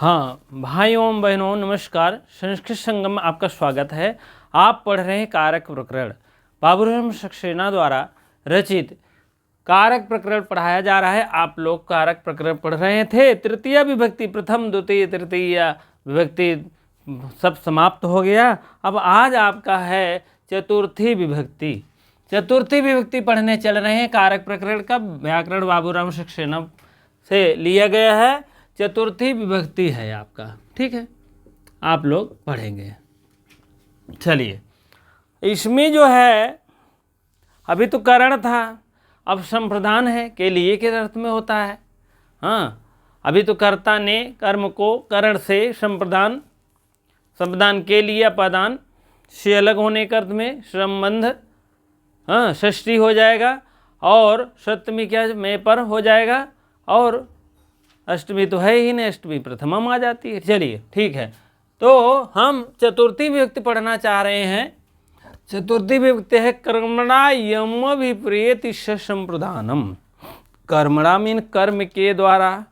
हाँ भाइयों बहनों नमस्कार। संस्कृत संगम में आपका स्वागत है। आप पढ़ रहे हैं कारक प्रकरण। बाबूराम सक्सेना द्वारा रचित कारक प्रकरण पढ़ाया जा रहा है। आप लोग कारक प्रकरण पढ़ रहे थे। तृतीय विभक्ति, प्रथम द्वितीय तृतीय विभक्ति सब समाप्त हो गया। अब आज आपका है चतुर्थी विभक्ति। चतुर्थी विभक्ति पढ़ने चल रहे हैं। कारक प्रकरण का व्याकरण बाबूराम सक्सेना से लिया गया है। चतुर्थी विभक्ति है आपका, ठीक है, आप लोग पढ़ेंगे। चलिए, इसमें जो है अभी तो करण था, अब संप्रदान है। के लिए के अर्थ में होता है। हाँ, अभी तो कर्ता ने कर्म को करण से संप्रदान के लिए अपादान से अलग होने के अर्थ में संबंध, हाँ, षष्ठी हो जाएगा और सप्तमी क्या में पर हो जाएगा और अष्टमी तो है ही नहीं, अष्टमी प्रथमम आ जाती है। चलिए ठीक है, तो हम चतुर्थी विभक्ति पढ़ना चाह रहे हैं। चतुर्थी विभक्ति है कर्मणा यम विपरीत संप्रदानम। कर्मणा मीन कर्म के द्वारा,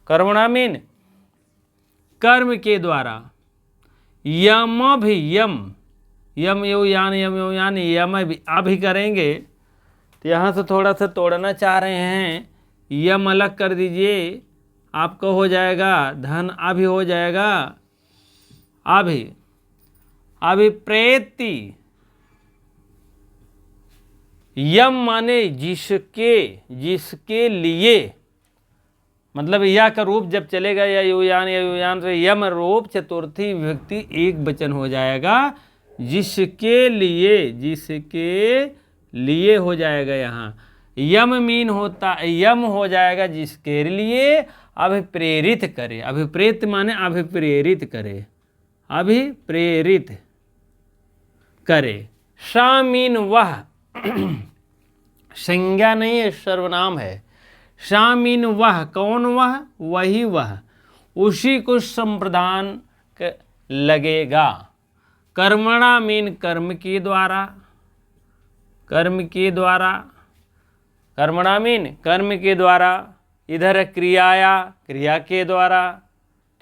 कर्मणा मीन कर्म के द्वारा, यम भी यम यो यान यम यो यान यम अभी करेंगे तो यहाँ से थोड़ा सा तोड़ना चाह रहे हैं। यम अलग कर दीजिए, आपका हो जाएगा धन अभी हो जाएगा अभिप्रेति। यम माने जिसके लिए, मतलब या का रूप जब चलेगा या युयान से यम रूप चतुर्थी विभक्ति एक वचन हो जाएगा। जिसके लिए हो जाएगा। यहाँ यम मीन होता, यम हो जाएगा जिसके लिए अभिप्रेरित करे। अभिप्रेत माने अभिप्रेरित करे, अभिप्रेरित करे। सा मीन वह, संज्ञा नहीं है, सर्वनाम है। सा मीन वह, कौन वह? वही वह, उसी को संप्रदान लगेगा। कर्मणा मीन कर्म के द्वारा, कर्म के द्वारा। कर्मणा मीन कर्म के द्वारा, इधर क्रिया के द्वारा।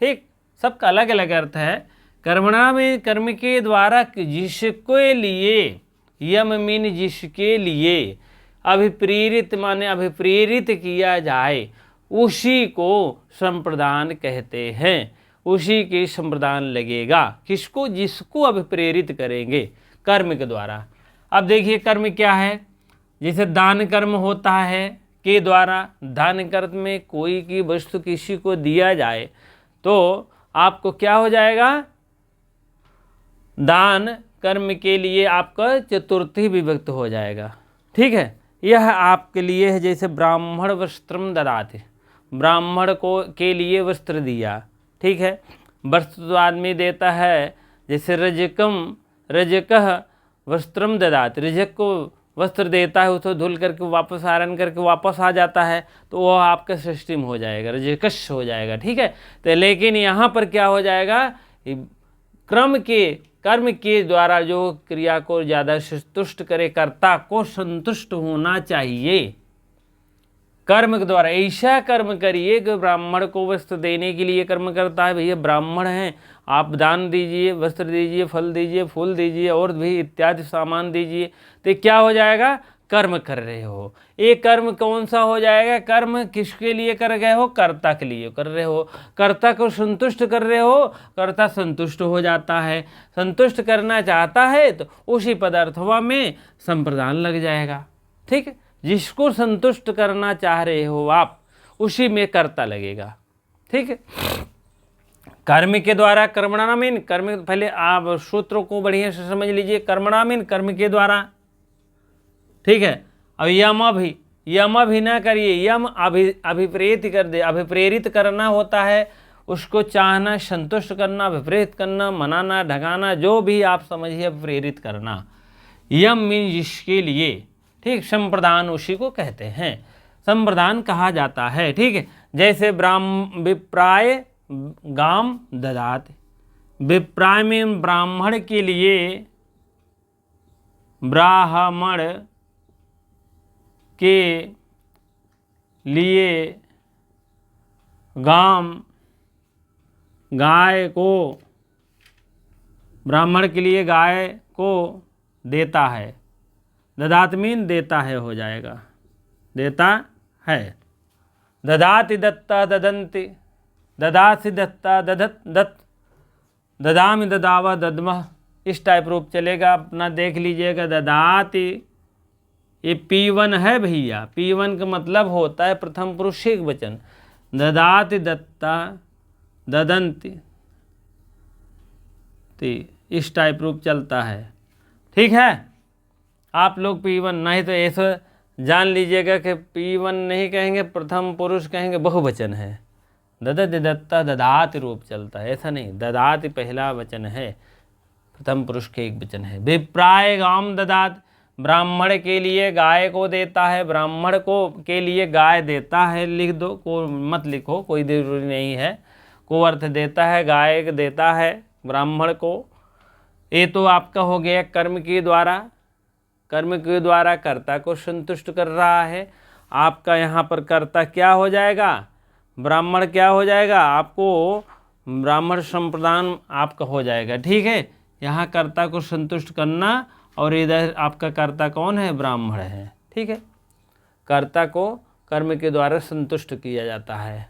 ठीक, सबका अलग अलग अर्थ है। कर्मणा में कर्म के द्वारा, जिसके लिए, यम मीन जिसके लिए, अभिप्रेरित माने अभिप्रेरित किया जाए, उसी को संप्रदान कहते हैं। उसी के संप्रदान लगेगा। किसको? जिसको अभिप्रेरित करेंगे कर्म के द्वारा। अब देखिए कर्म क्या है। जैसे दान कर्म होता है के द्वारा, दान कर्म में कोई की वस्तु किसी को दिया जाए तो आपको क्या हो जाएगा? दान कर्म के लिए आपका चतुर्थी विभक्त हो जाएगा। ठीक है, यह आपके लिए है। जैसे ब्राह्मण वस्त्रम ददाति, ब्राह्मण को के लिए वस्त्र दिया। ठीक है, वस्त्र तो आदमी देता है। जैसे रजकः वस्त्रम ददाति, रजक को वस्त्र देता है, उसको धुल करके वापस आयरन करके वापस आ जाता है, तो वह आपका सिस्टम हो जाएगा, रजकश हो जाएगा। ठीक है, तो लेकिन यहाँ पर क्या हो जाएगा? कर्म के द्वारा जो क्रिया को ज़्यादा संतुष्ट करे, कर्ता को संतुष्ट होना चाहिए। कर्म के द्वारा ऐसा कर्म करिए कि ब्राह्मण को वस्त्र देने के लिए कर्म करता है। भैया ब्राह्मण हैं, आप दान दीजिए, वस्त्र दीजिए, फल दीजिए, फूल दीजिए और भी इत्यादि सामान दीजिए। तो क्या हो जाएगा? कर्म कर रहे हो। ये कर्म कौन सा हो जाएगा? कर्म किसके लिए कर गए हो? कर्ता के लिए कर रहे हो। कर्ता को संतुष्ट कर रहे हो, कर्ता संतुष्ट हो जाता है। संतुष्ट करना चाहता है तो उसी पदार्थवा में संप्रदान लग जाएगा। ठीक है, जिसको संतुष्ट करना चाह रहे हो आप, उसी में कर्ता लगेगा। ठीक है, कर्म के द्वारा, कर्मणा मीन कर्म, पहले आप सूत्रों को बढ़िया से समझ लीजिए। कर्मणा मीन कर्म के द्वारा। ठीक है, अब यम भी ना करिए, यम अभिप्रेरित कर दे। अभिप्रेरित करना होता है, उसको चाहना, संतुष्ट करना, अभिप्रेरित करना, मनाना, ढकाना, जो भी आप समझिए, प्रेरित करना। यम मीन जिसके लिए। ठीक, संप्रदान उसी को कहते हैं, संप्रदान कहा जाता है। ठीक है, जैसे विप्राय गाम ददाति, विप्राय में ब्राह्मण के लिए, ब्राह्मण के लिए गाम गाय को, ब्राह्मण के लिए गाय को देता है। ददात मीन देता है हो जाएगा, देता है। ददाति दत्ता ददंति, ददासि दत्ता दधत दत्त, ददामि ददावा दद्मः, इस टाइप रूप चलेगा। अपना देख लीजिएगा। ददाति ये P1 है भैया। P1 का मतलब होता है प्रथम पुरुष एक वचन। ददाति दत्ता ददंति, इस टाइप रूप चलता है। ठीक है, आप लोग P1 नहीं तो ऐसा जान लीजिएगा कि P1 नहीं कहेंगे, प्रथम पुरुष कहेंगे, बहुवचन है। ददति दत्ता ददाति रूप चलता है, ऐसा नहीं। ददाति पहला वचन है, प्रथम पुरुष के एक वचन है। विप्राय गाम ददात, ब्राह्मण के लिए गाय को देता है। ब्राह्मण को के लिए गाय देता है, लिख दो, को मत लिखो, कोई जरूरी नहीं है। को अर्थ देता है, गाय देता है ब्राह्मण को। ये तो आपका हो गया कर्म के द्वारा। कर्म के द्वारा कर्ता को संतुष्ट कर रहा है। आपका यहाँ पर कर्ता क्या हो जाएगा? ब्राह्मण क्या हो जाएगा? आपको ब्राह्मण संप्रदान आपका हो जाएगा। ठीक है, यहाँ कर्ता को संतुष्ट करना, और इधर आपका कर्ता कौन है? ब्राह्मण है। ठीक है, कर्ता को कर्म के द्वारा संतुष्ट किया जाता है।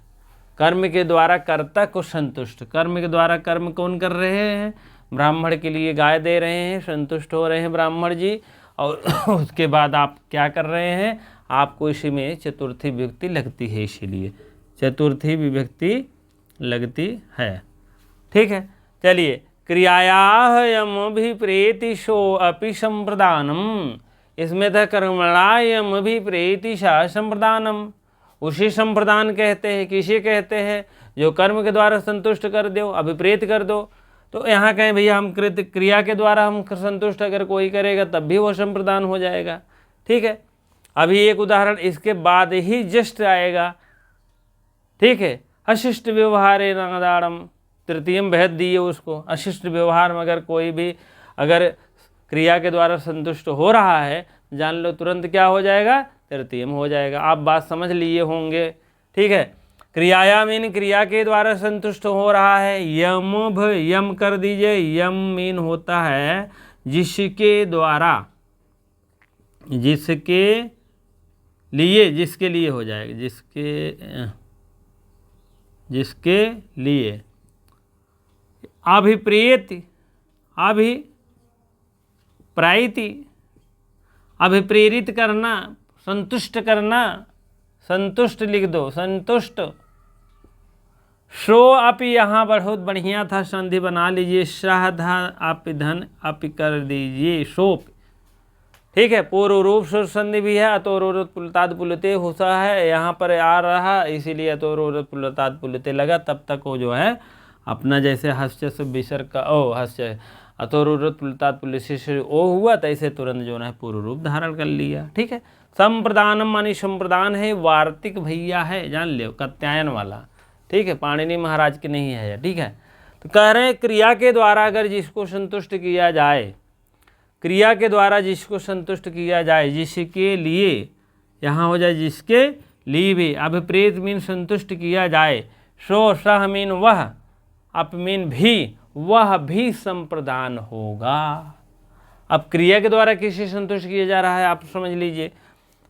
कर्म के द्वारा कर्ता को संतुष्ट, कर्म के द्वारा कर्म कौन कर रहे हैं? ब्राह्मण के लिए गाय दे रहे हैं, संतुष्ट हो रहे हैं ब्राह्मण जी। और उसके बाद आप क्या कर रहे हैं? आपको इसी में चतुर्थी विभक्ति लगती है, इसीलिए चतुर्थी विभक्ति लगती है। ठीक है, चलिए। क्रियायाः यम अभिप्रेति शो अपि संप्रदानम, इसमें था कर्मणा यम अभिप्रेति सा संप्रदानम। उसी संप्रदान कहते हैं। किसे कहते हैं? जो कर्म के द्वारा संतुष्ट कर दो, अभिप्रेत कर दो। तो यहाँ कहें भैया हम क्रिया के द्वारा हम संतुष्ट अगर कोई करेगा तब भी वो संप्रदान हो जाएगा। ठीक है, अभी एक उदाहरण इसके बाद ही जस्ट आएगा। ठीक है, अशिष्ट व्यवहारे नादाड़म, तृतीयम भेद दिए उसको। अशिष्ट व्यवहार में अगर कोई भी अगर क्रिया के द्वारा संतुष्ट हो रहा है, जान लो तुरंत क्या हो जाएगा? तृतीयम हो जाएगा। आप बात समझ लिए होंगे। ठीक है, क्रियाया मीन क्रिया के द्वारा संतुष्ट हो रहा है। यम यम कर दीजिए। यम मीन होता है जिसके द्वारा, जिसके लिए, जिसके लिए हो जाएगा, जिसके लिए। अभिप्रेति, अभिप्रायति, अभिप्रेरित करना, संतुष्ट करना, संतुष्ट लिख दो, संतुष्ट। शो अपि, यहाँ बहुत बढ़िया था, संधि बना लीजिए। शाह धा अपि धन अपि कर दीजिए, शोप। ठीक है, पूर्व रूप से संधि भी है। अतोरोरत पुलताद पुलते हुसा है, यहाँ पर आ रहा, इसीलिए अतोरोरत पुलताद पुलते लगा। तब तक वो जो है अपना जैसे हस्य से विसर्ग का ओ हस्य, अतोरोरत पुलताद पुलिस से ओ हुआ, तैसे तुरंत जो है पूर्व रूप धारण कर लिया। ठीक है, संप्रदानम मानी संप्रदान है, वार्तिक भैया है, जान लियो, कात्यायन वाला। ठीक है, पाणिनि महाराज के नहीं है। ठीक है, तो कह रहे हैं क्रिया के द्वारा अगर जिसको संतुष्ट किया जाए, क्रिया के द्वारा जिसको संतुष्ट किया जाए, जिसके लिए, यहाँ हो जाए जिसके लिए भी। अभिप्रेत मीन संतुष्ट किया जाए। सो सह मीन वह, अप मीन भी, वह भी संप्रदान होगा। अब क्रिया के द्वारा किसे संतुष्ट किया जा रहा है आप समझ लीजिए।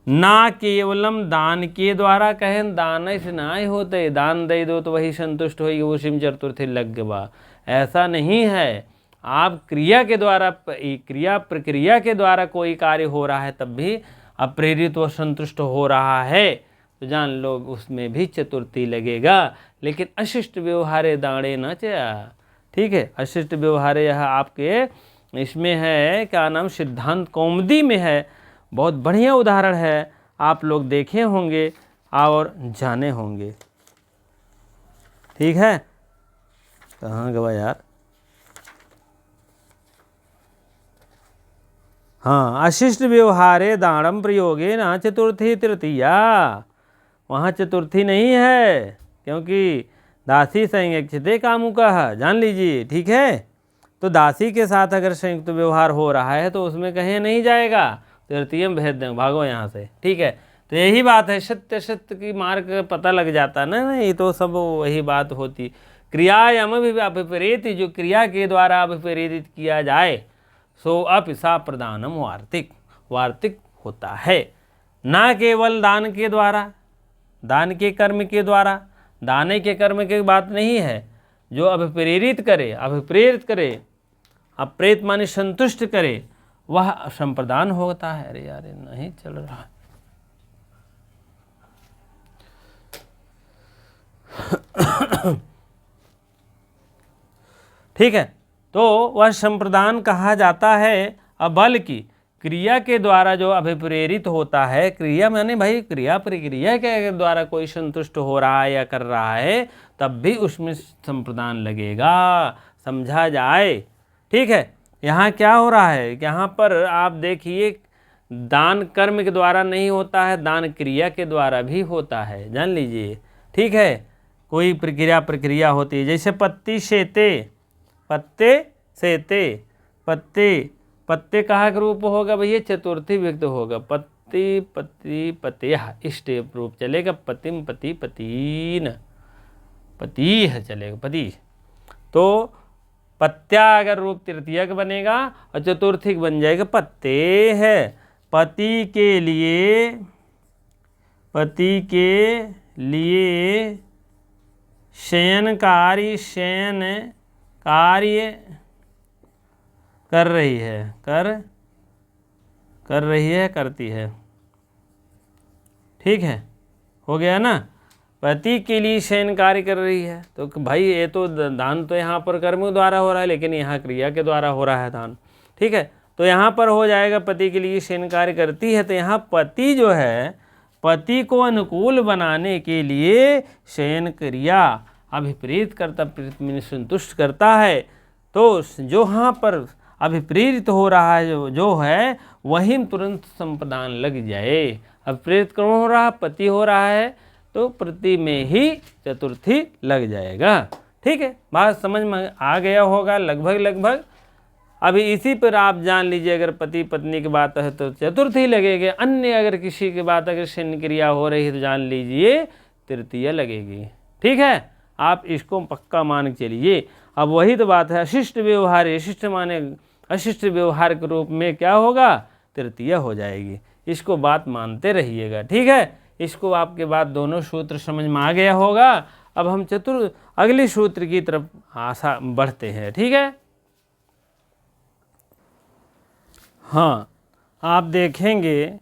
ना केवलम दान के द्वारा, कहें दान से ना ही होते, दान दे दो तो वही संतुष्ट होगी, वो सिम चतुर्थी लग गवा। ऐसा नहीं है। आप क्रिया के द्वारा, क्रिया प्रक्रिया के द्वारा कोई कार्य हो रहा है तब भी अप्रेरित व संतुष्ट हो रहा है, तो जान लो उसमें भी चतुर्थी लगेगा। लेकिन अशिष्ट व्यवहारे दाणे न चया। ठीक है, अशिष्ट व्यवहारे यह आपके इसमें है, क्या नाम, सिद्धांत कौमुदी में है। बहुत बढ़िया उदाहरण है, आप लोग देखे होंगे और जाने होंगे। ठीक है, कहाँ गवा यार? हाँ, अशिष्ट व्यवहारे दानम प्रयोगे ना चतुर्थी तृतीया। वहाँ चतुर्थी नहीं है, क्योंकि दासी संयुक्ते कामुकः, जान लीजिए। ठीक है, तो दासी के साथ अगर संयुक्त व्यवहार हो रहा है तो उसमें कहीं नहीं जाएगा, तृतीयम भेद दें, भागो यहाँ से। ठीक है, तो यही बात है, सत्य सत्य की मार्ग पता लग जाता ना, ये तो सब वही बात होती। क्रियायाम अभिप्रेत, जो क्रिया के द्वारा अभिप्रेरित किया जाए सो अपिसा प्रदानम वार्तिक, वार्तिक होता है। ना केवल दान के द्वारा, दान के कर्म के द्वारा, दाने के कर्म की बात नहीं है, जो अभिप्रेरित करे, अभिप्रेरित करे, अप्रेत माने संतुष्ट करे, वह संप्रदान होता है। अरे यार नहीं चल रहा। ठीक है, तो वह संप्रदान कहा जाता है। अब बल्कि क्रिया के द्वारा जो अभिप्रेरित होता है, क्रिया माने भाई क्रिया प्रक्रिया के द्वारा कोई संतुष्ट हो रहा है या कर रहा है, तब भी उसमें संप्रदान लगेगा, समझा जाए। ठीक है, यहाँ क्या हो रहा है, यहाँ पर आप देखिए दान कर्म के द्वारा नहीं होता है, दान क्रिया के द्वारा भी होता है, जान लीजिए। ठीक है, कोई प्रक्रिया होती है, जैसे पत्ती सेते, पत्ते सेते, पत्ते, पत्ते कहाँ का रूप होगा भैया, चतुर्थी व्यक्त होगा, पत्ती पति पतिया, इस टाइप रूप चलेगा, पतिम पति पतीन, पति है चलेगा, पति। तो पत्या अगर रूप तृतीयक बनेगा और चतुर्थीक बन जाएगा पत्ते है। पति के लिए, पति के लिए शयन कार्य, शयन कार्य कर रही है, कर रही है, करती है। ठीक है, हो गया ना, पति के लिए शयन कार्य कर रही है। तो भाई ये तो दान तो यहाँ पर कर्म द्वारा हो रहा है, लेकिन यहाँ क्रिया के द्वारा हो रहा है दान। ठीक है, तो यहाँ पर हो जाएगा पति के लिए शयन कार्य करती है, तो यहाँ पति जो है, पति को अनुकूल बनाने के लिए शयन क्रिया अभिप्रेरित करता, संतुष्ट करता है। तो जो यहाँ पर अभिप्रेरित हो रहा है जो है वही तुरंत संप्रदान लग जाए। अभिप्रेरित कौन हो रहा, पति हो रहा है, तो प्रति में ही चतुर्थी लग जाएगा। ठीक है, बात समझ में आ गया होगा लगभग। अभी इसी पर आप जान लीजिए, अगर पति पत्नी की बात है तो चतुर्थी लगेगी, अन्य अगर किसी की बात अगर शयन क्रिया हो रही है तो जान लीजिए तृतीय लगेगी। ठीक है, आप इसको पक्का मान के चलिए। अब वही तो बात है, अशिष्ट व्यवहार, अशिष्ट माने अशिष्ट व्यवहार के रूप में क्या होगा, तृतीय हो जाएगी। इसको बात मानते रहिएगा। ठीक है, इसको आपके बाद दोनों सूत्र समझ में आ गया होगा। अब हम अगले सूत्र की तरफ आशा बढ़ते हैं। ठीक है, हाँ, आप देखेंगे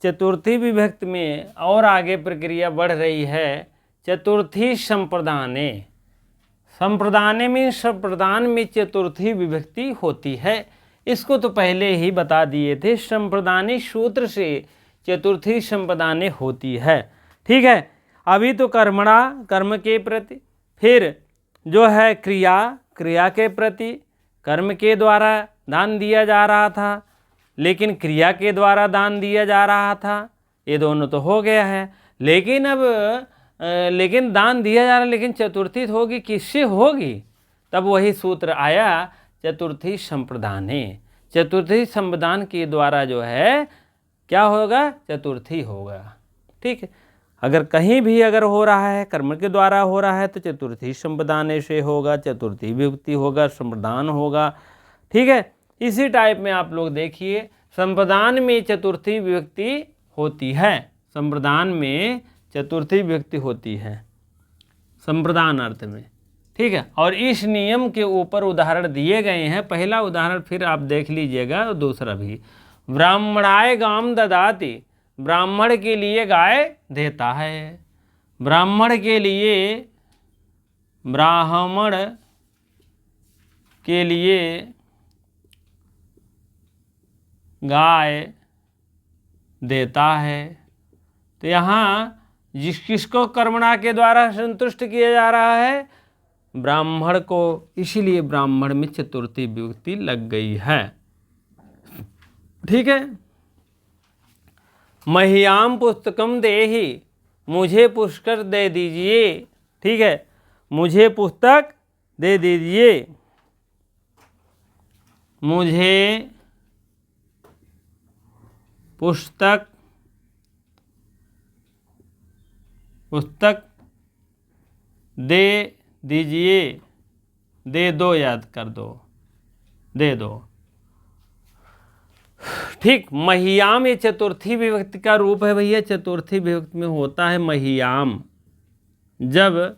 चतुर्थी विभक्ति में और आगे प्रक्रिया बढ़ रही है। चतुर्थी संप्रदाने, संप्रदाने में संप्रदान में चतुर्थी विभक्ति होती है। इसको तो पहले ही बता दिए थे, संप्रदानी सूत्र से चतुर्थी संप्रदाने होती है। ठीक है, अभी तो कर्मणा कर्म के प्रति, फिर जो है क्रिया, क्रिया के प्रति, कर्म के द्वारा दान दिया जा रहा था, लेकिन क्रिया के द्वारा दान दिया जा रहा था, ये दोनों तो हो गया है। लेकिन अब लेकिन दान दिया जा रहा है, लेकिन चतुर्थी होगी, किससे होगी, तब वही सूत्र आया चतुर्थी संप्रदाने। चतुर्थी संप्रदान के द्वारा जो है क्या होगा, चतुर्थी होगा। ठीक है, अगर कहीं भी अगर हो रहा है कर्म के द्वारा हो रहा है तो चतुर्थी संप्रदाने से होगा, चतुर्थी विभक्ति होगा, संप्रदान होगा। ठीक है, इसी टाइप में आप लोग देखिए, संप्रदान में चतुर्थी विभक्ति होती है, संप्रदान में चतुर्थी विभक्ति होती है संप्रदान अर्थ में। ठीक है, और इस नियम के ऊपर उदाहरण दिए गए हैं। पहला उदाहरण फिर आप देख लीजिएगा, और दूसरा भी। ब्राह्मणाय गाम ददाति, ब्राह्मण के लिए गाय देता है, ब्राह्मण के लिए, ब्राह्मण के लिए गाय देता है। तो यहाँ किसको कर्मणा के द्वारा संतुष्ट किया जा रहा है, ब्राह्मण को, इसीलिए ब्राह्मण में चतुर्थी विभक्ति लग गई है। ठीक है, मह्याम पुस्तकम देहि, मुझे पुस्तक दे दीजिए। ठीक है, मुझे पुस्तक दे दीजिए, मुझे पुस्तक दे दीजिए, दे दो, याद कर दो, दे दो। ठीक, महियाम ये चतुर्थी विभक्ति का रूप है भैया। चतुर्थी विभक्ति में होता है महियाम। जब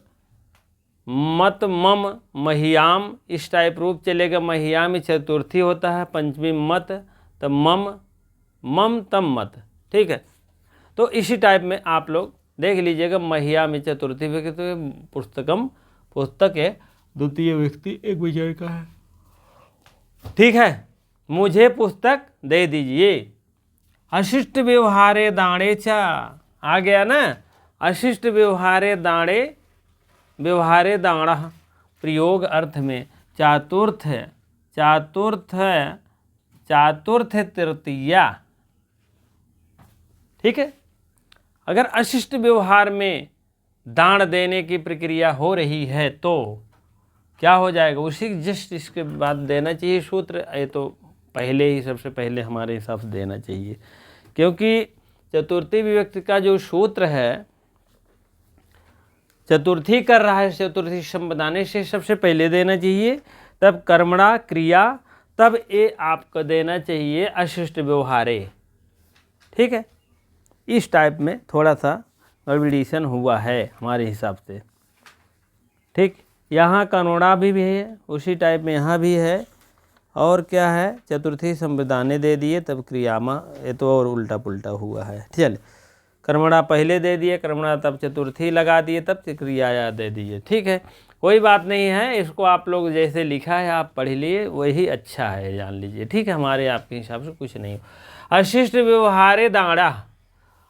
मत, मम, महियाम इस टाइप रूप चलेगा। महियाम चतुर्थी होता है, पंचमी मत, तब मम, मम तब मत। ठीक है, तो इसी टाइप में आप लोग देख लीजिएगा। महियाम चतुर्थी व्यक्ति पुस्तकम, पुस्तक है द्वितीय व्यक्ति एक विजय का है। ठीक है, मुझे पुस्तक दे दीजिए। अशिष्ट व्यवहारे दाणे चा, आ गया ना। अशिष्ट व्यवहारे दाणे, व्यवहारे दाणा प्रयोग अर्थ में चातुर्थ है, चातुर्थ है, चातुर्थ तृतीया। ठीक है, अगर अशिष्ट व्यवहार में दान देने की प्रक्रिया हो रही है तो क्या हो जाएगा, उसी जस्ट इसके बाद देना चाहिए सूत्र। ये तो पहले ही, सबसे पहले हमारे हिसाब से देना चाहिए, क्योंकि चतुर्थी विभक्ति का जो सूत्र है, चतुर्थी कर रहा है, चतुर्थी शब्द बनाने से सबसे पहले देना चाहिए, तब कर्मणा क्रिया, तब ये आपको देना चाहिए अशिष्ट व्यवहारे। ठीक है, इस टाइप में थोड़ा सा गड़बड़ीशन हुआ है हमारे हिसाब से। ठीक, यहाँ कनोड़ा भी है, उसी टाइप में यहाँ भी है। और क्या है, चतुर्थी संविधाने दे दिए तब क्रियामा, ये तो और उल्टा पुल्टा हुआ है। चल, कर्मणा पहले दे दिए, कर्मणा तब चतुर्थी लगा दिए, तब क्रियाया दे दिए। ठीक है, कोई बात नहीं है, इसको आप लोग जैसे लिखा है आप पढ़ लिए, वही अच्छा है, जान लीजिए। ठीक है, हमारे आपके हिसाब से कुछ नहीं। अशिष्ट व्यवहारे दाड़ा,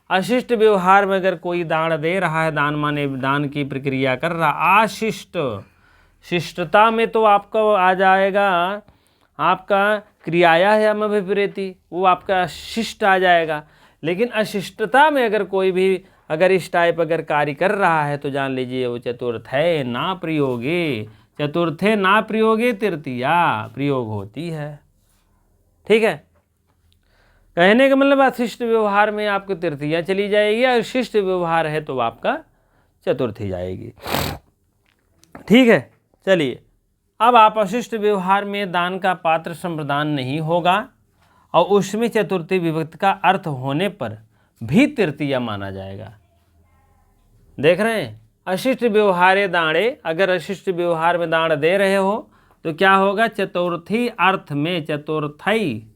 अशिष्ट व्यवहार में अगर कोई दान दे रहा है, दान माने दान की प्रक्रिया कर रहा, अशिष्ट, शिष्टता में तो आपका आ जाएगा आपका क्रियाया है हम विपरीति, वो आपका शिष्ट आ जाएगा। लेकिन अशिष्टता में अगर कोई भी अगर इस टाइप अगर कार्य कर रहा है तो जान लीजिए वो चतुर्थे ना प्रयोगे, चतुर्थे ना प्रयोगे तृतीया प्रयोग होती है। ठीक है, कहने का मतलब अशिष्ट व्यवहार में आपको तृतीया चली जाएगी, और शिष्ट व्यवहार है तो आपका चतुर्थी जाएगी। ठीक है, चलिए अब आप अशिष्ट व्यवहार में दान का पात्र संप्रदान नहीं होगा, और उसमें चतुर्थी विभक्ति का अर्थ होने पर भी तृतीया माना जाएगा। देख रहे हैं, अशिष्ट व्यवहारे दाणे, अगर अशिष्ट व्यवहार में दान दे रहे हो तो क्या होगा, चतुर्थी अर्थ में, चतुर्थई,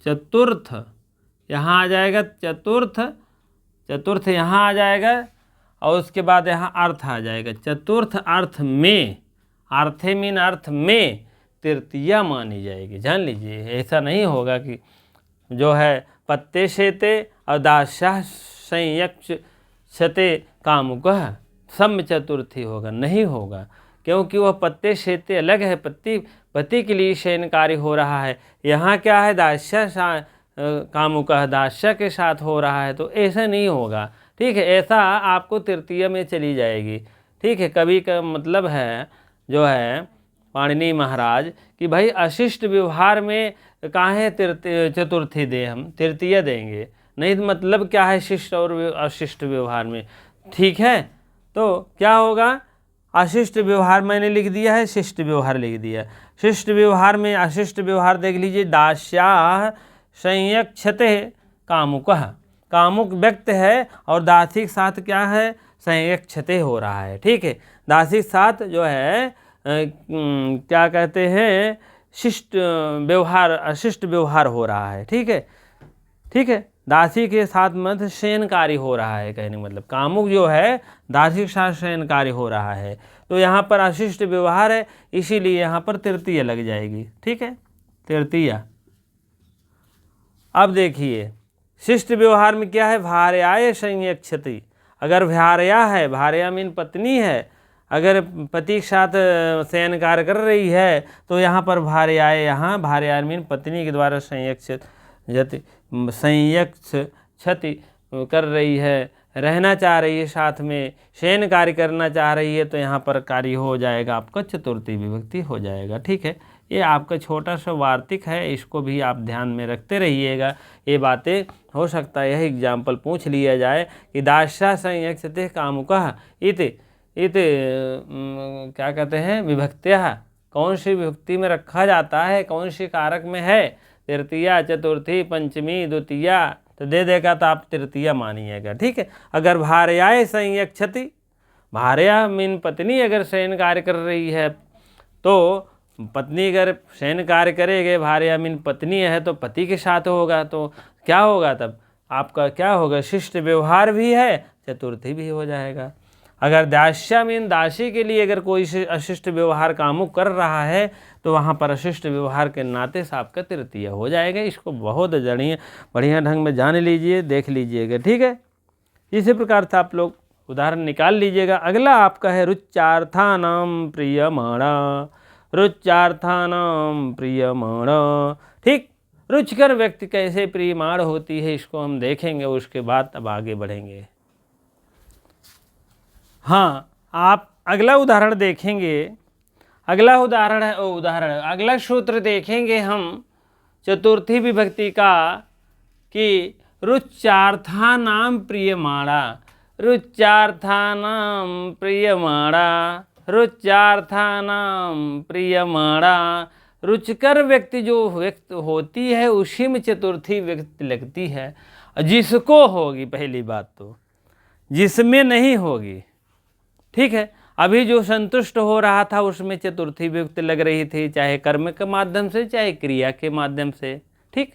चतुर्थ यहाँ आ जाएगा, चतुर्थ यहाँ आ जाएगा, और उसके बाद यहाँ अर्थ आ जाएगा। चतुर्थ अर्थ में, अर्थे मीन अर्थ में तृतीया मानी जाएगी। जान लीजिए, ऐसा नहीं होगा कि जो है पत्ते शेते और दास्या संयक्षते कामुकः सम चतुर्थी होगा, नहीं होगा, क्योंकि वह पत्ते शेते अलग है, पति के लिए शयन कार्य हो रहा है। यहाँ क्या है, दास्या कामुकः दास्या के साथ हो रहा है, तो ऐसा नहीं होगा। ठीक है, ऐसा आपको तृतीय में चली जाएगी। ठीक है, कभी का मतलब है जो है पाणिनि महाराज कि भाई अशिष्ट व्यवहार में काहे चतुर्थी दे, हम तृतीय देंगे, नहीं तो मतलब क्या है शिष्ट और अशिष्ट व्यवहार में। ठीक है, तो क्या होगा, अशिष्ट व्यवहार मैंने लिख दिया है, शिष्ट व्यवहार लिख दिया। शिष्ट व्यवहार में अशिष्ट व्यवहार देख लीजिए, दास्या संयक्षते कामुकः, कामुक व्यक्त है और दासिक साथ क्या है, संयक्षते हो रहा है। ठीक है, दासिक साथ जो है क्या कहते हैं, शिष्ट व्यवहार, अशिष्ट व्यवहार हो रहा है। ठीक है, ठीक है, दासी के साथ मध्य शयन कार्य हो रहा है, कहने मतलब कामुक जो है दासी के साथ शयन कार्य हो रहा है, तो यहाँ पर अशिष्ट व्यवहार है, इसीलिए यहाँ पर तृतीय लग जाएगी। ठीक है, तृतीया। अब देखिए शिष्ट व्यवहार में क्या है, भार्याय संयक्षति, अगर भार्या है, भार्या मीन पत्नी है, अगर पति के साथ शयन कार्य कर रही है तो यहाँ पर भार्याय, यहाँ भार्या मीन पत्नी के द्वारा संयक्षति कर रही है, रहना चाह रही है, साथ में शयन कार्य करना चाह रही है, तो यहाँ पर कार्य हो जाएगा आपका चतुर्थी विभक्ति हो जाएगा। ठीक है, ये आपका छोटा सा वार्तिक है, इसको भी आप ध्यान में रखते रहिएगा। ये बातें हो सकता है यह एग्जाम्पल पूछ लिया जाए कि दास्या संयक्षते कामुकः इति क्या कहते हैं विभक्त्या, कौन सी विभक्ति में रखा जाता है, कौन सी कारक में है, तृतीया, चतुर्थी, पंचमी, द्वितीया, तो दे देगा तो आप तृतीया मानिएगा। ठीक है। अगर भार्याए संयक्षति, भार्या मीन पत्नी अगर शयन कार्य कर रही है तो पत्नी अगर शयन कार्य करेगी, भार्या मीन पत्नी है तो पति के साथ होगा, तो क्या होगा तब आपका क्या होगा, शिष्ट व्यवहार भी है, चतुर्थी भी हो जाएगा। अगर दास्या मीन दासी के लिए अगर कोई अशिष्ट व्यवहार कामुक कर रहा है तो वहाँ पर अशिष्ट व्यवहार के नाते से आपका तृतीय हो जाएगा। इसको बहुत बढ़िया ढंग में जान लीजिए, देख लीजिएगा। ठीक है। इसी प्रकार से आप लोग उदाहरण निकाल लीजिएगा। अगला आपका है रुच्यार्थानां प्रियमाणा, रुच्यार्थानां प्रियमाणा। ठीक। रुचिकर व्यक्ति कैसे प्रियमाण होती है इसको हम देखेंगे, उसके बाद अब आगे बढ़ेंगे। हाँ, आप अगला उदाहरण देखेंगे। अगला उदाहरण है अगला सूत्र देखेंगे हम चतुर्थी विभक्ति का कि रुच्यार्थानां प्रियमाणा, रुच्यार्थानां प्रियमाणा, रुच्यार्थानां प्रियमाणा। रुचिकर व्यक्ति जो व्यक्ति होती है उसी में चतुर्थी व्यक्ति लगती है, जिसको होगी पहली बात तो, जिसमें नहीं होगी। ठीक है। अभी जो संतुष्ट हो रहा था उसमें चतुर्थी विभक्ति लग रही थी, चाहे कर्म के माध्यम से चाहे क्रिया के माध्यम से। ठीक।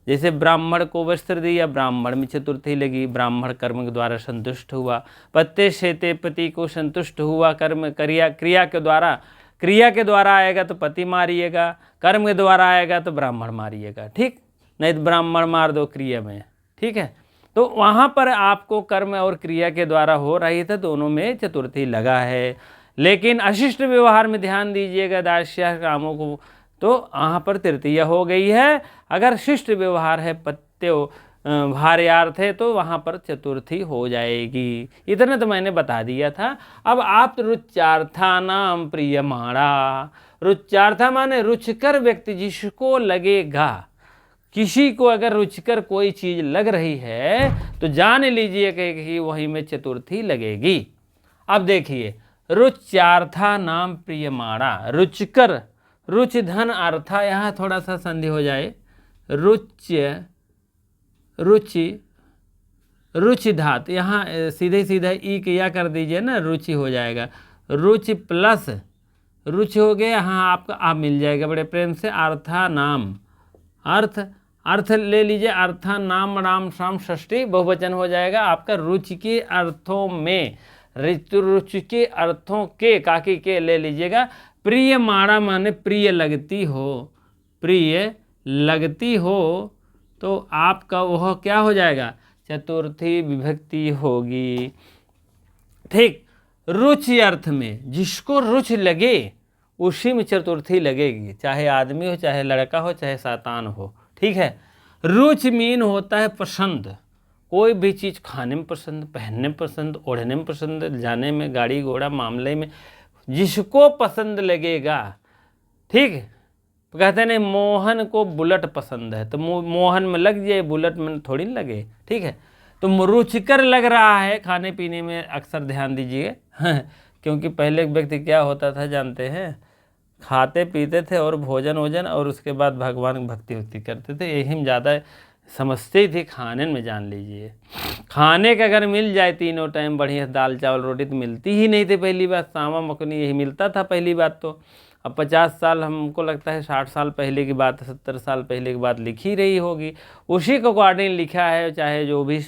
जैसे ब्राह्मण को वस्त्र दिया, ब्राह्मण में चतुर्थी लगी, ब्राह्मण कर्म के द्वारा संतुष्ट हुआ। पत्ते शेते पति को संतुष्ट हुआ, कर्म क्रिया के द्वारा आएगा तो पति मारिएगा, कर्म के द्वारा आएगा तो ब्राह्मण मारिएगा। ठीक। नहीं तो ब्राह्मण मार दो क्रिया में। ठीक है। तो वहाँ पर आपको कर्म और क्रिया के द्वारा हो रही था, दोनों में चतुर्थी लगा है। लेकिन अशिष्ट व्यवहार में ध्यान दीजिएगा, दास्या कामों को, तो वहाँ पर तृतीय हो गई है। अगर शिष्ट व्यवहार है, पत्यो भार्यार्थ है, तो वहाँ पर चतुर्थी हो जाएगी। इतना तो मैंने बता दिया था। अब आप रुच्यार्थानां प्रियमाणा, रुच्यार्था माने रुचिकर व्यक्ति, जिसको लगेगा। किसी को अगर रुचिकर कोई चीज़ लग रही है तो जान लीजिए कि वहीं में चतुर्थी लगेगी। अब देखिए, रुच्यार्थानां प्रियमाणा, रुचिकर, रुचि धन अर्था, यहाँ थोड़ा सा संधि हो जाए, रुचि धात, यहाँ सीधे ई के या कर दीजिए ना, रुचि हो जाएगा। रुचि प्लस रुचि हो गया, यहाँ आपका आप मिल जाएगा बड़े प्रेम से। अर्थानाम, अर्थ ले लीजिए, अर्थानाम राम शाम षष्ठी बहुवचन हो जाएगा आपका। रुचि के अर्थों में, रुचि के अर्थों के, काकी के ले लीजिएगा। प्रियमाणा माने प्रिय लगती हो, प्रिय लगती हो, तो आपका वह क्या हो जाएगा, चतुर्थी विभक्ति होगी। ठीक। रुचि अर्थ में जिसको रुचि लगे उसी में चतुर्थी लगेगी, चाहे आदमी हो, चाहे लड़का हो, चाहे शैतान हो। ठीक है। रुचि मीन होता है पसंद, कोई भी चीज़ खाने में पसंद, पहनने में पसंद, ओढ़ने में पसंद, जाने में, गाड़ी घोड़ा मामले में जिसको पसंद लगेगा। ठीक। कहते हैं नहीं, मोहन को बुलेट पसंद है तो मोहन में लग जाए, बुलेट में थोड़ी ना लगे। ठीक है। तो रुचिकर लग रहा है खाने पीने में, अक्सर ध्यान दीजिए। क्योंकि पहले व्यक्ति क्या होता था जानते हैं, खाते पीते थे और भोजन और उसके बाद भगवान की भक्ति करते थे, यही में ज़्यादा समझते थी। खाने में जान लीजिए, खाने का अगर मिल जाए तीनों टाइम बढ़िया दाल चावल रोटी तो मिलती ही नहीं थी पहली बात, सामा मखनी यही मिलता था पहली बात। तो अब 50 साल, हमको लगता है 60 साल पहले की बात, 70 साल पहले की बात लिखी रही होगी, उसी को अकॉर्डिंग लिखा है। चाहे जो भी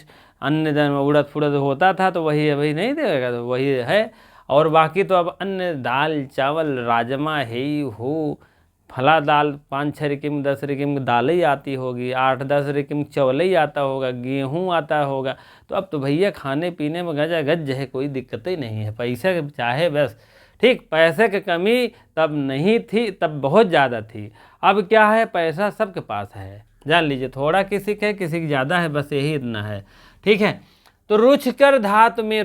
अन्य दिन उड़द फुड़द होता था तो वही अभी नहीं देगा, तो वही है। और बाकी तो अब अन्य दाल चावल राजमा है ही हो, फला दाल 5-6 रकम 10 रकम दाल ही आती होगी, 8-10 रकम चावल ही आता होगा, गेहूं आता होगा। तो अब तो भैया खाने पीने में गजा गज है, कोई दिक्कत ही नहीं है। पैसे चाहे बस। ठीक। पैसे की कमी तब नहीं थी, तब बहुत ज़्यादा थी। अब क्या है, पैसा सबके पास है, जान लीजिए। थोड़ा किसी का है, किसी की ज़्यादा है, बस यही इतना है। ठीक है। तो रुचिकर धातु में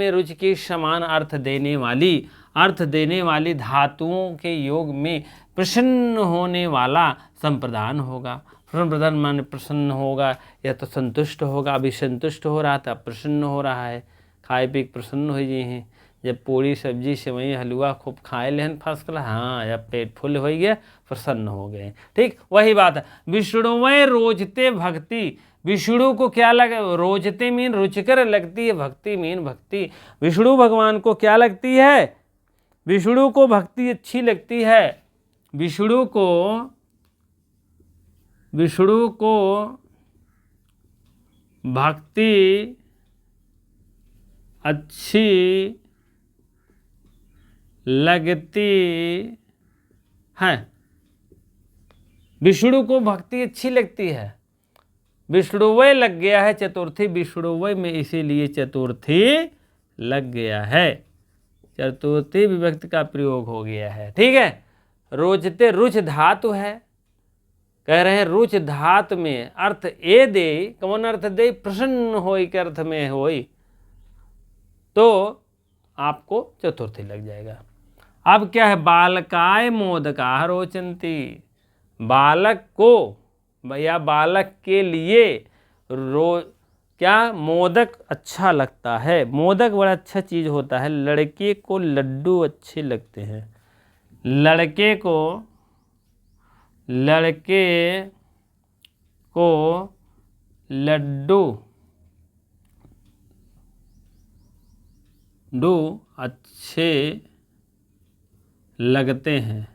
रुचि के समान अर्थ देने वाली अर्थ देने वाली धातुओं के योग में प्रसन्न होने वाला संप्रदान होगा। संप्रदान माने प्रसन्न होगा या तो संतुष्ट होगा। अभी संतुष्ट हो रहा था, प्रसन्न हो रहा है, खाए पी प्रसन्न हो गए हैं। जब पूड़ी सब्जी सेवई हलवा खूब खाए लेहन फर्स्ट क्लास, हाँ जब पेट फुल हो गया प्रसन्न हो गए। ठीक वही बात है। विष्णुवै रोजते भक्ति, विष्णु को क्या लगे, रोजते मीन रुचिकर लगती है, भक्ति मीन भक्ति। विष्णु भगवान को क्या लगती है, विष्णु को भक्ति अच्छी लगती है। विष्णु को भक्ति अच्छी लगती है। विष्णु को भक्ति अच्छी लगती है। विष्णुवै लग गया है चतुर्थी, विष्णुवै में इसीलिए चतुर्थी लग गया है, चतुर्थी विभक्ति का प्रयोग हो गया है। ठीक है। रोजते रुच धातु है, कह रहे हैं रुच धातु में अर्थ ए दे, कौन अर्थ दे, प्रसन्न होई के अर्थ में होई, तो आपको चतुर्थी लग जाएगा। अब क्या है, बालकाय मोदका रोचंती, बालक को या बालक के लिए क्या मोदक अच्छा लगता है। मोदक बड़ा अच्छा चीज़ होता है। लड़के को लड्डू अच्छे लगते हैं, लड़के को लड्डू अच्छे लगते हैं,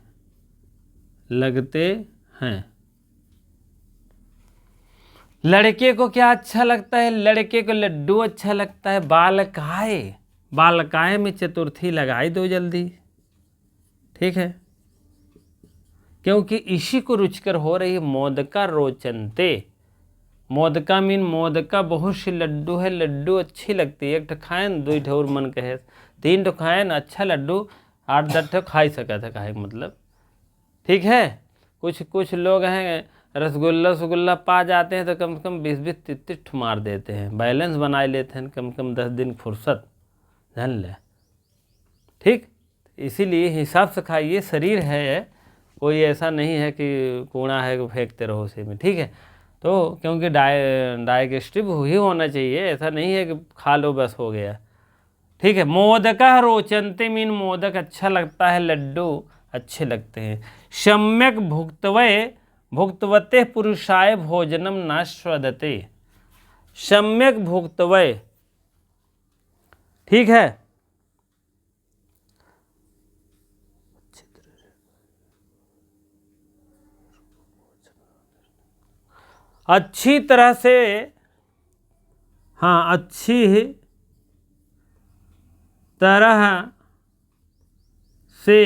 लड़के को क्या अच्छा लगता है, लड़के को लड्डू अच्छा लगता है। बालकाय, बालकाय में चतुर्थी लगाई दो जल्दी। ठीक है, क्योंकि इसी को रुचिकर हो रही है। मोदका रोचनते, मोदका मीन मोदका बहुत सी लड्डू है, लड्डू अच्छी लगती है। एक ठो खाएन, दो ठो और मन कहे, तीन ठो खाएन, अच्छा लड्डू 8-10 ठो खा ही सका था, कहे मतलब। ठीक है। कुछ लोग हैं रसगुल्ला पा जाते हैं तो कम से कम 20-30 मार देते हैं, बैलेंस बना लेते हैं, कम से कम 10 दिन फुर्सत, जान ले। ठीक, इसीलिए हिसाब से खाइए। शरीर है, कोई ऐसा नहीं है कि कूड़ा है कि फेंकते रहो उसी में। ठीक है, तो क्योंकि डाइजेस्टिव ही होना चाहिए, ऐसा नहीं है कि खा लो बस हो गया। ठीक है। मोदका रोचनते मीन मोदक अच्छा लगता है, लड्डू अच्छे लगते हैं। सम्यक भुक्तवते पुरुषाय भोजनम न स्वदते, सम्यक भुक्तवै। ठीक है, अच्छी तरह से, हाँ अच्छी तरह से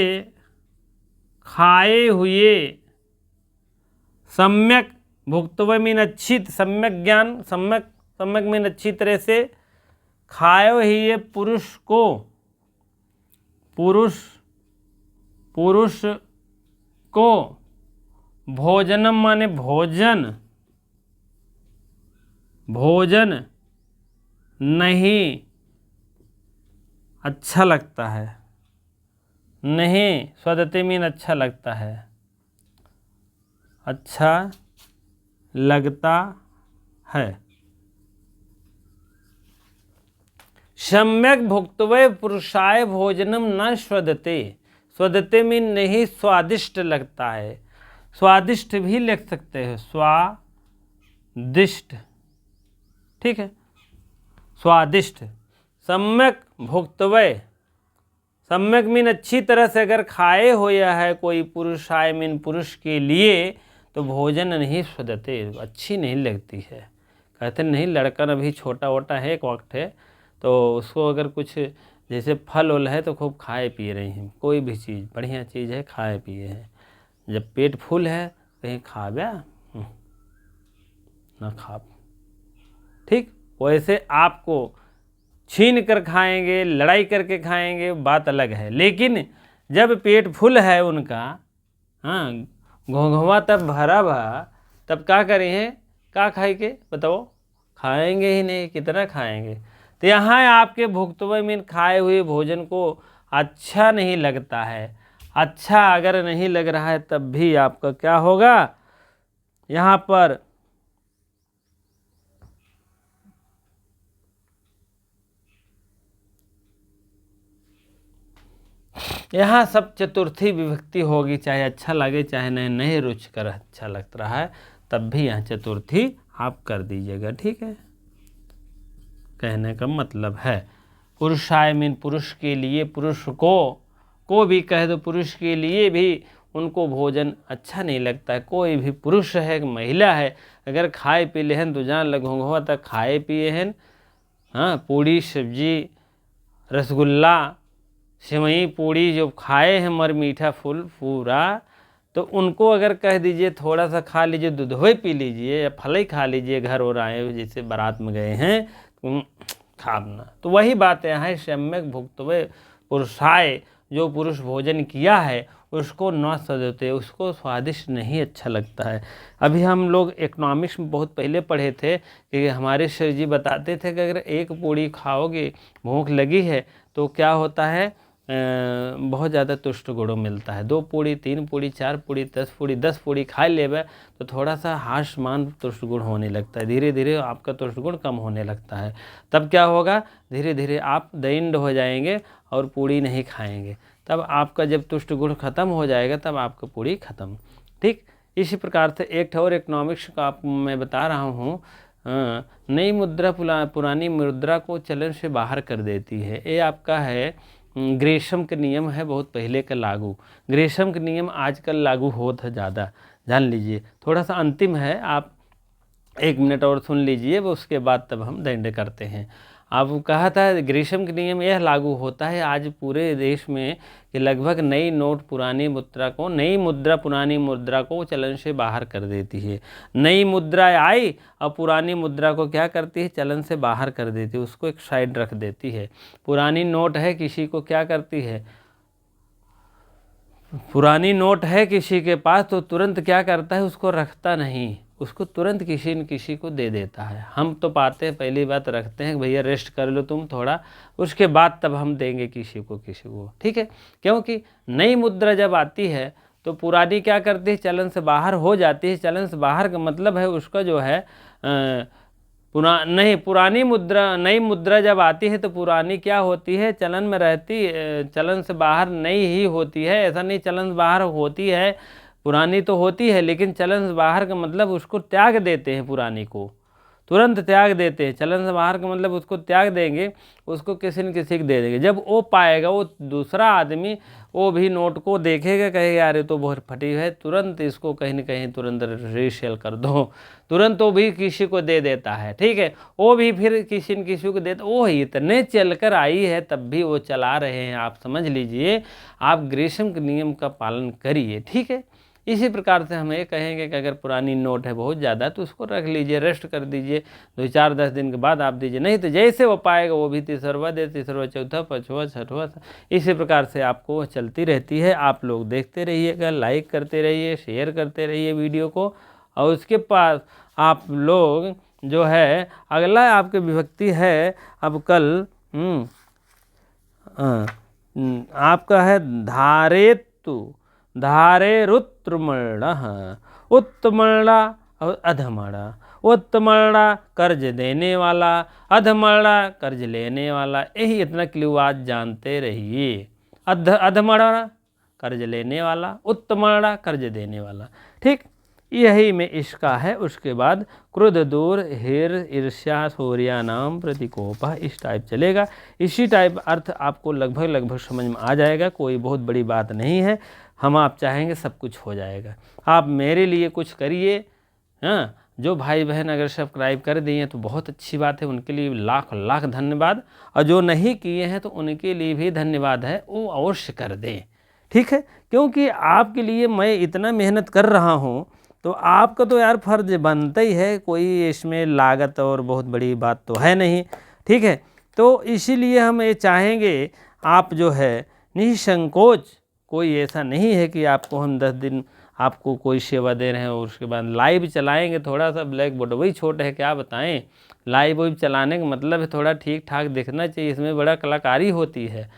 खाए हुए, सम्यक भुक्तवै मीन अच्छी, सम्यक ज्ञान, सम्यक मीन अच्छी तरह से खाए हुए पुरुष को भोजनम माने भोजन नहीं अच्छा लगता है, नहीं स्वदते मीन अच्छा लगता है, अच्छा लगता है। सम्यक भुक्तवै पुरुषाय भोजनम न स्वदते, स्वदते मीन नहीं स्वादिष्ट लगता है, स्वादिष्ट भी लिख सकते हैं, स्वादिष्ट। ठीक है, स्वादिष्ट। सम्यक भुक्तवै, सम्यक मीन अच्छी तरह से अगर खाए हुआ है कोई पुरुषाय मीन पुरुष के लिए, तो भोजन नहीं स्वदते, अच्छी नहीं लगती है। कहते नहीं, लड़का अभी छोटा वोटा है, एक वक्त है, तो उसको अगर कुछ जैसे फल उल है तो खूब खाए पिए रही हैं, कोई भी चीज़ बढ़िया चीज़ है खाए पिए हैं। जब पेट फुल है कहीं खा ब्या ना खा। ठीक, वैसे आपको छीन कर खाएंगे, लड़ाई करके खाएंगे, बात अलग है। लेकिन जब पेट फुल है उनका, हाँ घोंघवा तब भरा भा, तब क्या करें हैं, क्या खाएंगे बताओ, खाएंगे ही नहीं, कितना खाएंगे। तो यहाँ आपके भुक्तवै मीन खाए हुए भोजन को अच्छा नहीं लगता है। अच्छा अगर नहीं लग रहा है तब भी आपका क्या होगा, यहाँ पर यहाँ सब चतुर्थी विभक्ति होगी, चाहे अच्छा लगे चाहे नहीं रुचकर अच्छा लग रहा है तब भी यहाँ चतुर्थी आप कर दीजिएगा। ठीक है, कहने का मतलब है पुरुषाय मीन पुरुष के लिए, पुरुष को भी कह दो, पुरुष के लिए भी उनको भोजन अच्छा नहीं लगता है। कोई भी पुरुष है महिला है अगर खाए पी लेहन तो जान लगोंगे तक खाए पिए हैं, हाँ पूड़ी सब्जी रसगुल्ला सेवई पूड़ी जो खाए हैं मर मीठा फूल पूरा, तो उनको अगर कह दीजिए थोड़ा सा खा लीजिए, दूध ही पी लीजिए या फल ही खा लीजिए, घर और आए जैसे बारात में गए हैं खाना, तो वही बात यहाँ है सम्यक भुक्तवे पुरुषाय, जो पुरुष भोजन किया है उसको न सदते, उसको स्वादिष्ट नहीं अच्छा लगता है। अभी हम लोग इकोनॉमिक्स में बहुत पहले पढ़े थे कि हमारे सर जी बताते थे कि अगर एक पूड़ी खाओगे भूख लगी है तो क्या होता है, बहुत ज़्यादा तुष्ट गुणों मिलता है। 2 पूड़ी 3 पूड़ी 4 पूड़ी 10 पूड़ी खा लेवे तो थोड़ा सा हाशमान तुष्ट गुण होने लगता है, धीरे धीरे आपका तुष्ट गुण कम होने लगता है। तब क्या होगा, धीरे धीरे आप दैंड हो जाएंगे और पूड़ी नहीं खाएंगे। तब आपका जब तुष्ट गुण खत्म हो जाएगा तब आपका पूड़ी खत्म। ठीक इसी प्रकार से एक और इकोनॉमिक्स का आप मैं बता रहा हूँ, नई मुद्रा पुरानी मुद्रा को चलन से बाहर कर देती है। ये आपका है ग्रेशम का नियम है, बहुत पहले का लागू। ग्रेशम का नियम आजकल लागू होता है ज़्यादा, जान लीजिए। थोड़ा सा अंतिम है, आप 1 मिनट और सुन लीजिए, वो उसके बाद तब हम दंड करते हैं। आप कहा था ग्रेशम का नियम यह लागू होता है आज पूरे देश में कि लगभग नई नोट पुरानी मुद्रा को, नई मुद्रा पुरानी मुद्रा को चलन से बाहर कर देती है। नई मुद्रा आई और पुरानी मुद्रा को क्या करती है, चलन से बाहर कर देती है, उसको एक साइड रख देती है। पुरानी नोट है किसी को क्या करती है, पुरानी नोट है किसी के पास तो तुरंत क्या करता है, उसको रखता नहीं, उसको तुरंत किसी न किसी को दे देता है। हम तो पाते हैं पहली बात रखते हैं भैया रेस्ट कर लो तुम थोड़ा, उसके बाद तब हम देंगे किसी को। ठीक है, क्योंकि नई मुद्रा जब आती है तो पुरानी क्या करती है, चलन से बाहर हो जाती है। चलन से बाहर का मतलब है उसका जो है पुरानी मुद्रा, नई मुद्रा जब आती है तो पुरानी क्या होती है, चलन में रहती, चलन से बाहर नई ही होती है। ऐसा नहीं चलन से बाहर होती है, पुरानी तो होती है लेकिन चलन से बाहर का मतलब उसको त्याग देते हैं, पुरानी को तुरंत त्याग देते हैं। चलन से बाहर का मतलब उसको त्याग देंगे, उसको किसी न किसी को दे देंगे। जब वो पाएगा, वो दूसरा आदमी वो भी नोट को देखेगा, कहेगा यार ये तो बहुत फटी है, तुरंत इसको कहीं न कहीं तुरंत रीसेल कर दो, तुरंत वो भी किसी को दे देता है। ठीक है, वो भी फिर किसी न किसी को देता, वो इतने चल कर आई है तब भी वो चला रहे हैं। आप समझ लीजिए, आप ग्रेशम के नियम का पालन करिए। ठीक है, इसी प्रकार से हम ये कहेंगे कि अगर पुरानी नोट है बहुत ज़्यादा तो उसको रख लीजिए, रेस्ट कर दीजिए, 2-4-10 दिन के बाद आप दीजिए, नहीं तो जैसे वो पाएगा वो भी तीसरवा दे, तीसरवा चौथा पाँचवा छठवा, इसी प्रकार से आपको चलती रहती है। आप लोग देखते रहिएगा, लाइक करते रहिए, शेयर करते रहिए वीडियो को। और उसके पास आप लोग जो है अगला आपके विभक्ति है, अब कल आपका है धारेतु, धारेरुत्तमर्ण, उत्तमर्णा और अधमर्णा। उत्तमर्णा कर्ज देने वाला, अधमर्णा कर्ज लेने वाला, यही इतना क्लू आज जानते रहिए। अधमर्णा कर्ज लेने वाला, उत्तमर्णा कर्ज देने वाला। ठीक, यही में इसका है। उसके बाद क्रोध दूर, हिर ईर्ष्या सूर्या नाम प्रतिकोप, इस टाइप चलेगा। इसी टाइप अर्थ आपको लगभग समझ में आ जाएगा, कोई बहुत बड़ी बात नहीं है। हम आप चाहेंगे सब कुछ हो जाएगा। आप मेरे लिए कुछ करिए, हाँ, जो भाई बहन अगर सब्सक्राइब कर दिए तो बहुत अच्छी बात है, उनके लिए लाख धन्यवाद। और जो नहीं किए हैं तो उनके लिए भी धन्यवाद है, वो अवश्य कर दें। ठीक है, क्योंकि आपके लिए मैं इतना मेहनत कर रहा हूँ तो आपका तो यार फर्ज बनता ही है, कोई इसमें लागत और बहुत बड़ी बात तो है नहीं। ठीक है, तो इसीलिए हम ये चाहेंगे आप जो है निसंकोच, कोई ऐसा नहीं है कि आपको हम 10 दिन आपको कोई सेवा दे रहे हैं और उसके बाद लाइव चलाएंगे। थोड़ा सा ब्लैक बोर्ड वही छोटा है, क्या बताएं, लाइव चलाने का मतलब है थोड़ा ठीक ठाक दिखना चाहिए, इसमें बड़ा कलाकारी होती है।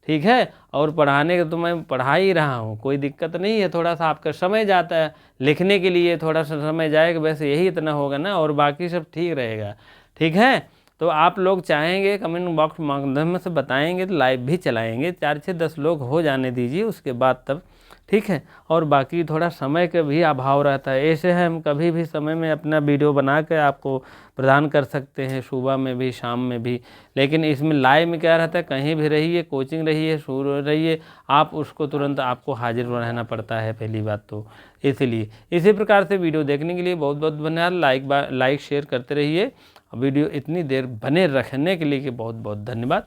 ठीक है। और पढ़ाने का तो मैं पढ़ा ही रहा हूँ, कोई दिक्कत नहीं है। थोड़ा सा आपका समय जाता है लिखने के लिए, थोड़ा सा समय जाएगा, वैसे यही इतना होगा ना, और बाकी सब ठीक रहेगा। ठीक है, तो आप लोग चाहेंगे कमेंट बॉक्स माध्यम से बताएंगे तो लाइव भी चलाएंगे, 4 से 10 लोग हो जाने दीजिए उसके बाद तब, ठीक है। और बाकी थोड़ा समय का भी अभाव रहता है, ऐसे है हम कभी भी समय में अपना वीडियो बना कर आपको प्रदान कर सकते हैं, सुबह में भी शाम में भी। लेकिन इसमें लाइव में क्या रहता है, कहीं भी रहिए, कोचिंग रहिए, शुरू रहिए, आप उसको तुरंत आपको हाजिर रहना पड़ता है, पहली बात तो इसलिए। इसी प्रकार से वीडियो देखने के लिए बहुत बहुत धन्यवाद। लाइक शेयर करते रहिए। वीडियो इतनी देर बने रखने के लिए बहुत बहुत धन्यवाद।